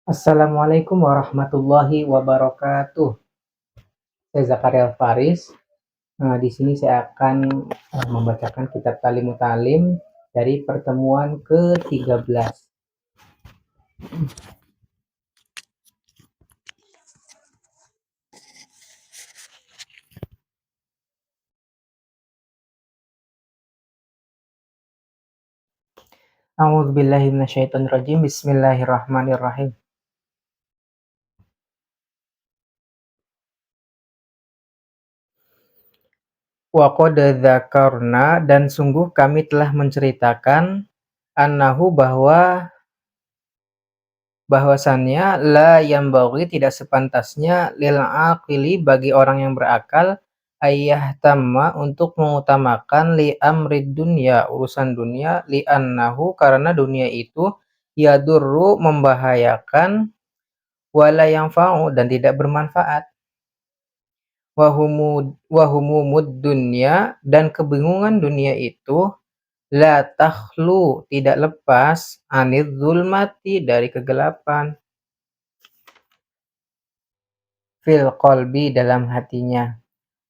Assalamualaikum warahmatullahi wabarakatuh. Saya Zakaria Faris. Di sini saya akan membacakan kitab Talimut Talim dari pertemuan ke-13. A'udzubillahi minasyaitonirrajim. Bismillahirrahmanirrahim. Wa qad dzakarna, dan sungguh kami telah menceritakan annahu bahwasannya la yanbaghi, tidak sepantasnya, lil aqili, bagi orang yang berakal, ayyahtamma, untuk mengutamakan, li amrid dunya, urusan dunia, li annahu, karena dunia itu yadurru, membahayakan, wala yanfa'u, dan tidak bermanfaat, wahumumud dunya, dan kebingungan dunia itu, la takhlu, tidak lepas, anid zulmati, dari kegelapan, fil qalbi, dalam hatinya,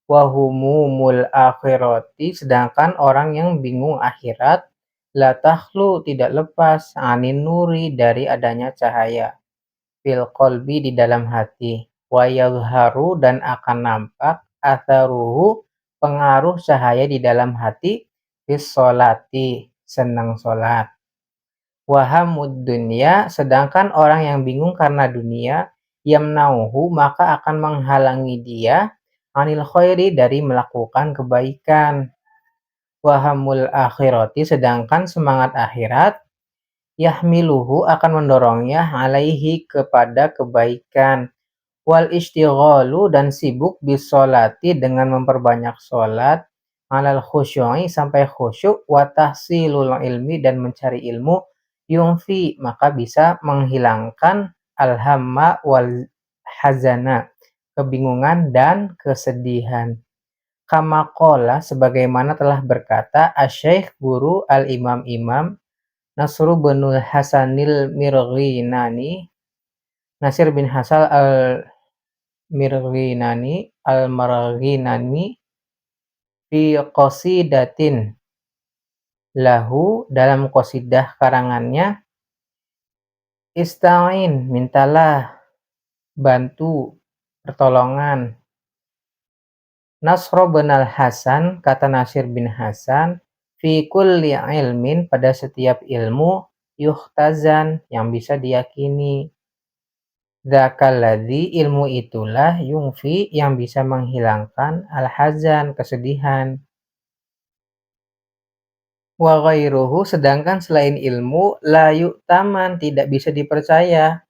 wahumumul akhirati, sedangkan orang yang bingung akhirat, la takhlu, tidak lepas, anin nuri, dari adanya cahaya, fil qalbi, di dalam hati, wa yadhharu, dan akan nampak, atharuhu, pengaruh cahaya di dalam hati, fis sholati, senang sholat, wahamud dunya, sedangkan orang yang bingung karena dunia, yamnauhu, maka akan menghalangi dia, anil khairi, dari melakukan kebaikan, wahamul akhirati, sedangkan semangat akhirat, yahmiluhu, akan mendorongnya, alaihi, kepada kebaikan, wal istighalu, dan sibuk bisolati, dengan memperbanyak sholat, alal khusyu'i, sampai khusyuk, wa tahsilul ilmi, dan mencari ilmu, yungfi, maka bisa menghilangkan, alhamma wal hazana, kebingungan dan kesedihan. Kama qala, sebagaimana telah berkata asy-syaikh, guru al-imam imam Nasr bin Hasanil Mirghinani, Nasir bin Hasan al-Mirghinani al-Marghinani, fi qasidatin lahu, dalam qasidah karangannya, ista'in, mintalah bantu, pertolongan, Nasr bin Hasan, kata Nasir bin Hasan, fi kulli ilmin, pada setiap ilmu, yuhtazan, yang bisa diyakini, dzakalladzi, ilmu itulah, yungfi, yang bisa menghilangkan, al-hazan, kesedihan, wa ghairuhu, sedangkan selain ilmu, la yu'taman, tidak bisa dipercaya.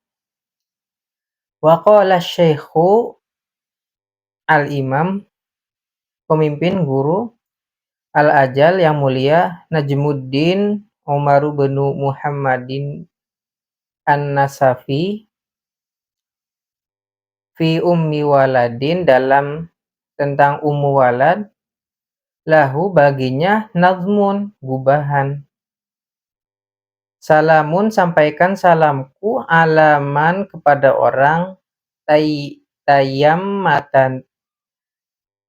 Wa qala syaikhu al-imam, pemimpin, guru al-ajal, yang mulia, Najmuddin Umar bin Muhammadin an-Nasafi, fi ummi waladin, dalam tentang ummu walad, lahu, baginya, nazmun, gubahan, salamun, sampaikan salamku, alaman, kepada orang,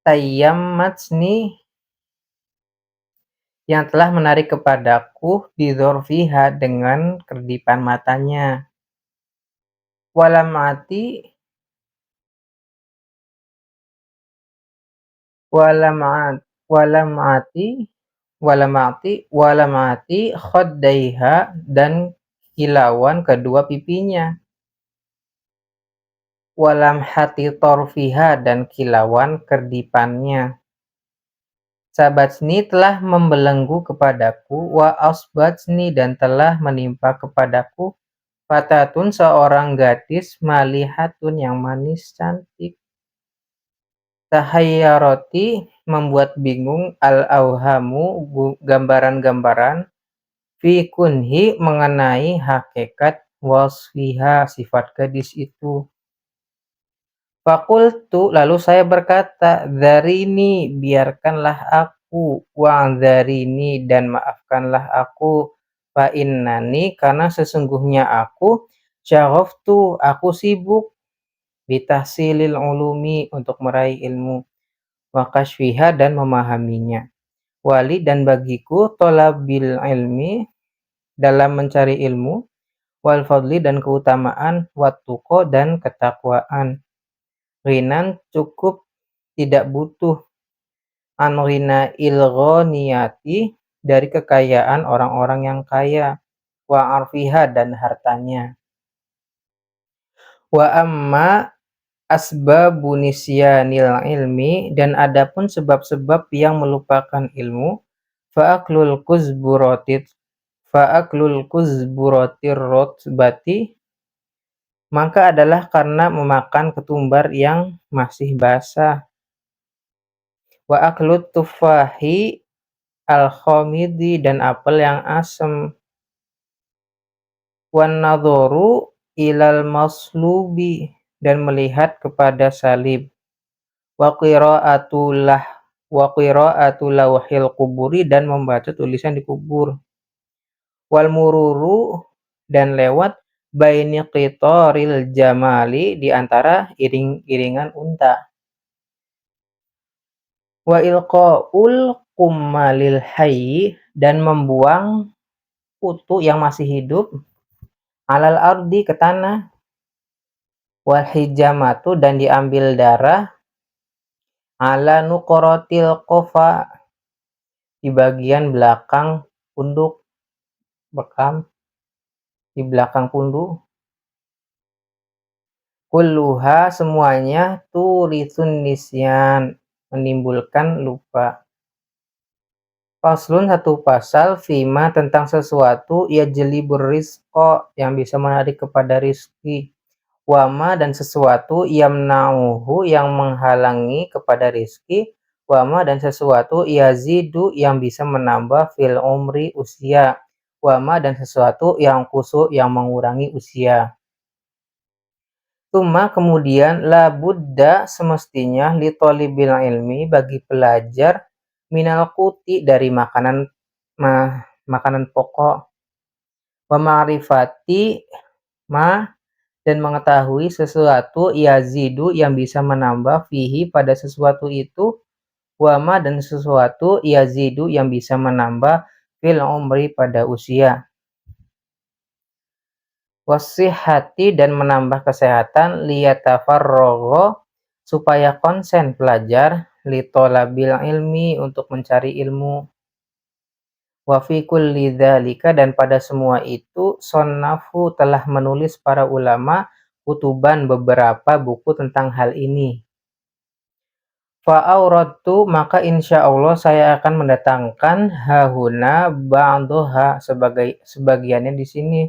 tayyammatsni, yang telah menarik kepadaku, bidzorfiha, dengan kedipan matanya, walamati khaddaiha, dan kilauan kedua pipinya, walamhati torfiha, dan kilauan kedipannya, sabatsni, telah membelenggu kepadaku, wa asbatsni, dan telah menimpa kepadaku, fatatun, seorang gadis, malihatun, yang manis cantik, tahayyarati, membuat bingung, al-auhamu, gambaran-gambaran, fi kunhi, mengenai hakikat, wasfiha, sifat gadis itu. Fakultu, lalu saya berkata, dharini, biarkanlah aku, wa'dharini, dan maafkanlah aku, fa innani, karena sesungguhnya aku, Syaghaftu, aku sibuk, bitahsilil ulumi, untuk meraih ilmu, wa kashfiha, dan memahaminya. Wali, dan bagiku, thalabil ilmi, dalam mencari ilmu, wal fadli, dan keutamaan, wat tuqa, dan ketakwaan. Ghinan, cukup, tidak butuh, an ghina il ghaniyati, dari kekayaan orang-orang yang kaya, wa arfiha, dan hartanya. Wa amma asbabu nisyanil ilmi, dan adapun sebab-sebab yang melupakan ilmu, fa'aklul kuzburotit fa'aklul kuzburotir rotbati, maka adalah karena memakan ketumbar yang masih basah. Wa aklut tufahi al-khomidi, dan apel yang asem. Wan nadhoru ilal maslubi, dan melihat kepada salib. Wa qira'atu lawhil quburi, dan membaca tulisan di kubur. Wal mururu, dan lewat baini qitaril jamali, di antara iring-iringan unta. Wa ilqaul kummalil hayyi, dan membuang kutu yang masih hidup, alal ardi, ke tanah. Wal hijamatu, dan diambil darah, ala nuqratil qafa, di bagian belakang punduk, bekam, di belakang pundu. Kulluha, semuanya, turithun nisyan, menimbulkan lupa. Faslun, satu pasal, fima, tentang sesuatu, yajlibur rizqa, yang bisa menarik kepada rizki. Wama, dan sesuatu, yamna'uhu, yang menghalangi kepada rizki. Wama, dan sesuatu, yazidu, yang bisa menambah fil umri, usia. Wama, dan sesuatu, yang kusu, yang mengurangi usia. Tuma, kemudian, la budda, semestinya, li tholibil ilmi, bagi pelajar, minal kuti, dari makanan pokok, wa ma'rifati ma, dan mengetahui sesuatu, yazidu, yang bisa menambah, fihi, pada sesuatu itu, wa ma, dan sesuatu, yazidu, yang bisa menambah, fil umri, pada usia. Wasihhati, dan menambah kesehatan, liyatafarragha, supaya konsen pelajar, litolabil ilmi, untuk mencari ilmu. Wa fi kulli dzalika, dan pada semua itu, sonnafu, telah menulis para ulama, kutuban, beberapa buku tentang hal ini. Fa'auradtu, maka insya Allah saya akan mendatangkan hahuna ba'dhoha, sebagiannya di sini,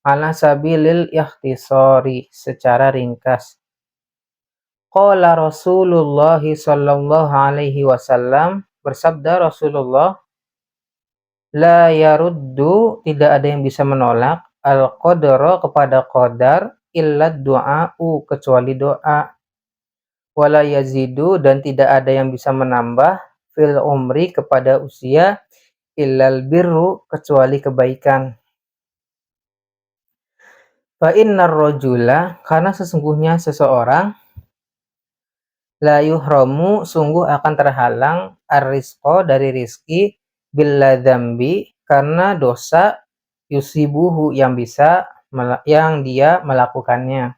ala sabilil ikhtisari, secara ringkas. Qala Rasulullah sallallahu alaihi wasallam, bersabda Rasulullah, la yaruddu, tidak ada yang bisa menolak, al-qadra, kepada qadar, illa du'a'u, kecuali doa. Wala yazidu, dan tidak ada yang bisa menambah, fil umri, kepada usia, illal birru, kecuali kebaikan. Fa innar rajula, karena sesungguhnya seseorang, la yuhramu, sungguh akan terhalang, ar-rizqa, dari rizki, billa dzambi, karena dosa, yusibuhu, yang dia melakukannya.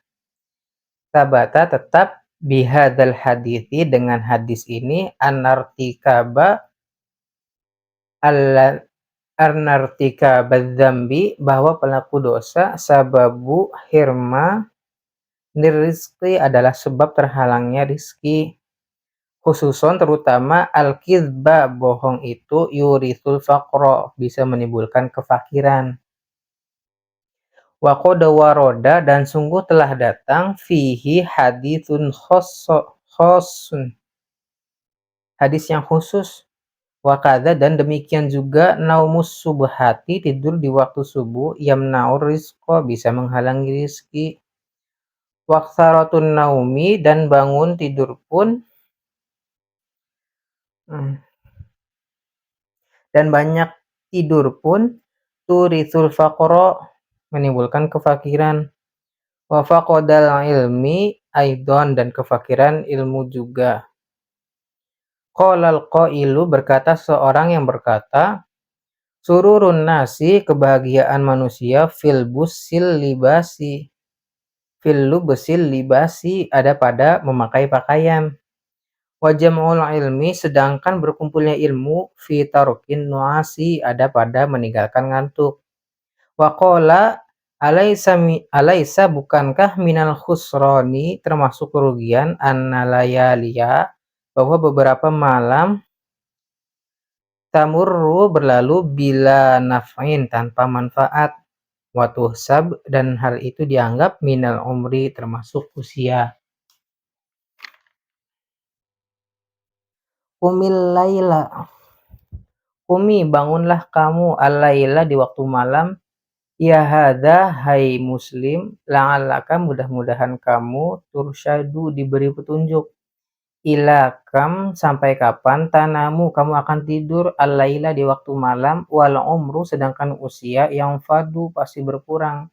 Sabata, tetap, bihadzal hadithi, dengan hadis ini, anartikaba dzambi, bahwa pelaku dosa, sababu hirma nirrizqi, adalah sebab terhalangnya rizki. Khususon, terutama, al-kizba, bohong itu, yurithul faqra, bisa menimbulkan kefakiran. Wa qad waroda, dan sungguh telah datang, fihi haditsun khossun, hadis yang khusus. Wa kadza, dan demikian juga, naumus subhati, tidur di waktu subuh, yamna'ur rizqa, bisa menghalangi rizki. Waqsaratun naumi, dan bangun tidur pun, dan banyak tidur pun, turithul faqra, menimbulkan kefakiran. wa faqadal ilmi aidon dan kefakiran ilmu juga. Qalal qailu berkata seorang yang berkata, sururun nasi kebahagiaan manusia fil lubusil libasi ada pada memakai pakaian. Wa jam'ul ilmi sedangkan berkumpulnya ilmu fi tarukin nuasi ada pada meninggalkan ngantuk. Wa qala alaisa bukankah minal khusroni termasuk kerugian annalayaliya bahwa beberapa malam tamurru berlalu bila naf'in tanpa manfaat wa tuhsab dan hal itu dianggap minal umri termasuk usia. Qumil laila Qumi bangunlah kamu al-laila di waktu malam. Ya hadza hai muslim la'allaka mudah-mudahan kamu tursyadu diberi petunjuk. Ila kam sampai kapan tanamu kamu akan tidur al-laila di waktu malam wal umru sedangkan usia yang fadu pasti berkurang.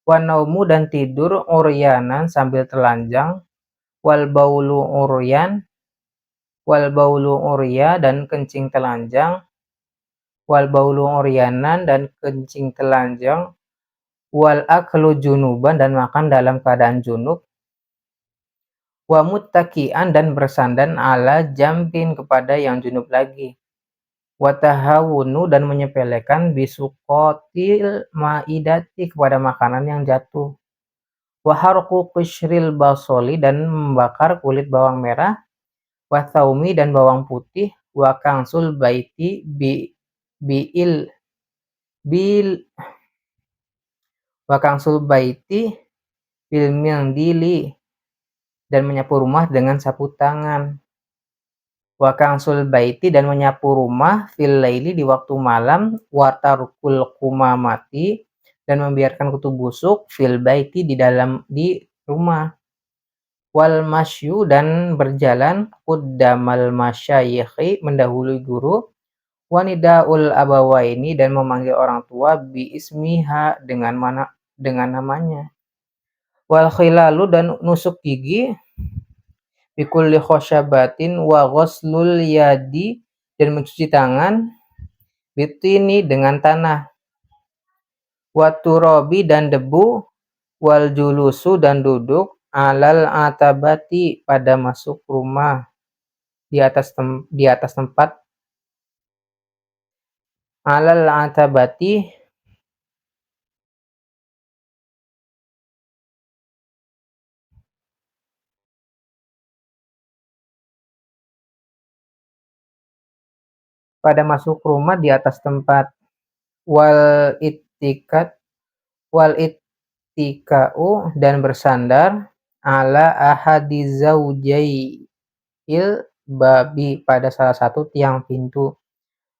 Wa naumu dan tidur uryanan sambil telanjang wal baulu urya dan kencing telanjang wal baulu uryanan dan kencing telanjang wal aklu junuban dan makan dalam keadaan junub wa muttaki'an dan bersandar ala jambin kepada yang junub lagi wa tahawunu dan menyepelekan bisuqotil maidati kepada makanan yang jatuh wa harqu qishril basoli dan membakar kulit bawang merah wa thaumi dan bawang putih wa kangsul baiti bil bil wa kangsul baiti bil mindili dan menyapu rumah dengan sapu tangan. Wa kangsul baiti dan menyapu rumah fil laili di waktu malam wa tarkul qumamati dan membiarkan kutu busuk fil baiti di rumah. Wal masyu dan berjalan quddamal masyayikhi mendahului guru wanidaul abawaini dan memanggil orang tua bi ismiha dengan namanya. Wal khilalu dan nusuk gigi bikulli khosyabatin wa ghuslul yadi dan mencuci tangan bitini dengan tanah wa turabi dan debu wal julusu dan duduk alal atabati pada masuk rumah di atas tempat alal atabati pada masuk rumah di atas tempat wal ittikat wal ittika'u dan bersandar ala ahadi zaujail babi pada salah satu tiang pintu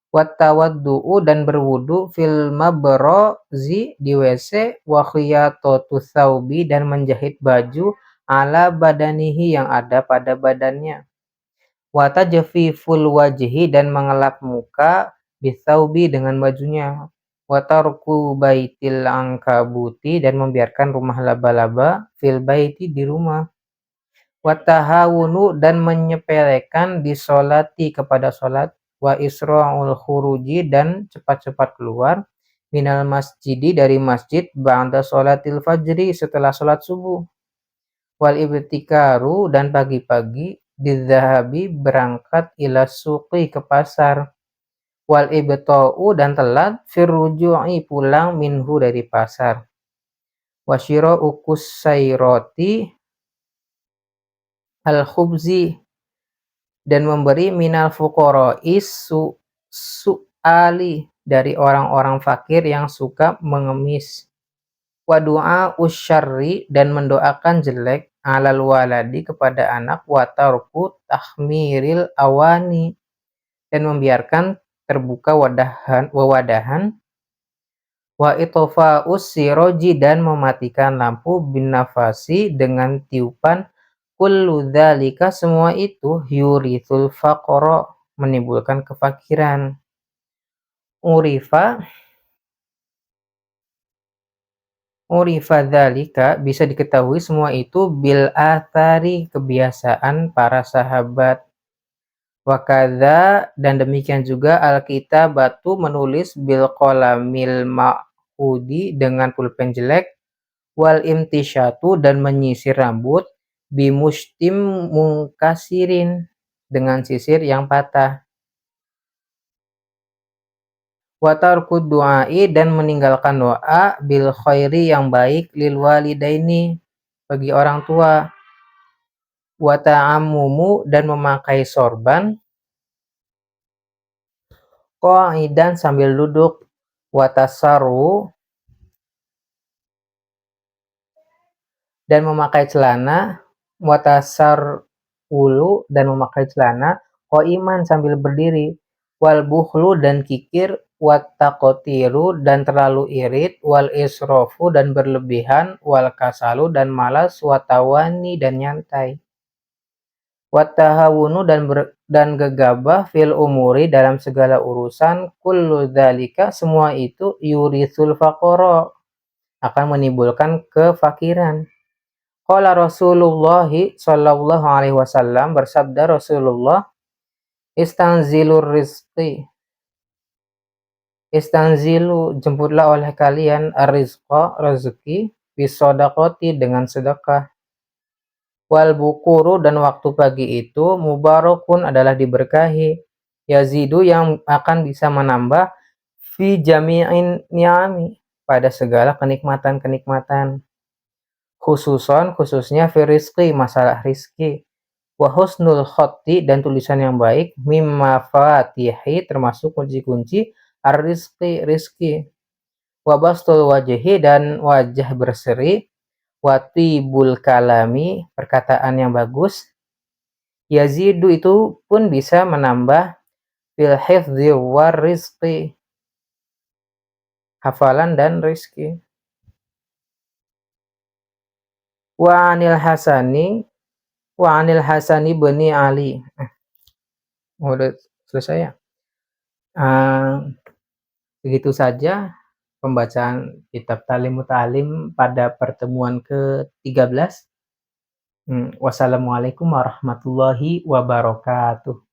wattawaddu'u dan berwudu fil mabrozi di WC wa khiyatatu thawbi dan menjahit baju ala badanihi yang ada pada badannya wa tajfiful wajhi dan mengelap muka bithaubi dengan bajunya wa tarku baitil angkabuti dan membiarkan rumah laba-laba fil baiti di rumah wa tahawunu dan menyepelekan bisolati kepada solat wa isra'ul khuruji dan cepat-cepat keluar minal masjidi dari masjid ba'da sholatil fajri setelah sholat subuh wal ibtikaru dan pagi-pagi didzahabi berangkat ila suqi ke pasar wal ibta'u dan telat firruju'i pulang minhu dari pasar wasyira'u kusairoti al khubzi dan memberi minal fuqara'i su'ali dari orang-orang fakir yang suka mengemis wa du'a usyarri dan mendoakan jelek alal waladi kepada anak wa tarku tahmiril awani dan membiarkan terbuka wadahan wa itfa'us siroji dan mematikan lampu bin nafasi dengan tiupan kullu dzalika semua itu yurithul faqra menimbulkan kefakiran urifa Urifa dzalika bisa diketahui semua itu bil athari kebiasaan para sahabat. Wakadza dan demikian juga al-kitabatu menulis bil qalamil ma'khudi dengan pulpen jelek, wal imtisyatu dan menyisir rambut, bimushtim mungkasirin dengan sisir yang patah. Wa tarkud du'ai dan meninggalkan doa bil khairi yang baik lil walidaini bagi orang tua. Wa ta'ammumu dan memakai sorban qa'idan sambil duduk. Wa tasarru dan memakai celana. Wa tasarwulu dan memakai celana qa'iman sambil berdiri. Wal bukhlu dan kikir. Wat taqtiru dan terlalu irit. Wal israfu dan berlebihan. Wal kasalu dan malas. Wat tawani dan nyantai. Wat tahawunu dan gegabah fil umuri dalam segala urusan. Kullu dzalika semua itu yurisul faqara akan menimbulkan kefakiran. Qala Rasulullah sallallahu alaihi wasallam, bersabda Rasulullah, istanzilur rizqi, istanzilu jemputlah oleh kalian ar-rizqa rezeki bisodaqoti dengan sedekah. Wal bukuru dan waktu pagi itu mubarakun adalah diberkahi, yazidu yang akan bisa menambah fi jami'in ni'ami pada segala kenikmatan-kenikmatan, khususnya fi rizqi masalah rizki, wa husnul khotti dan tulisan yang baik, mimma fatihi termasuk kunci-kunci ar-rizqi rizki, wa bastul wajhi dan wajah berseri, wa tibul kalami perkataan yang bagus, yazidu itu pun bisa menambah fil hifdzi war rizqi hafalan dan rizki. Wa anil Hasani bani Ali. Udah selesai ya? Begitu saja pembacaan kitab Ta'limut Ta'lim pada pertemuan ke-13. Wassalamualaikum warahmatullahi wabarakatuh.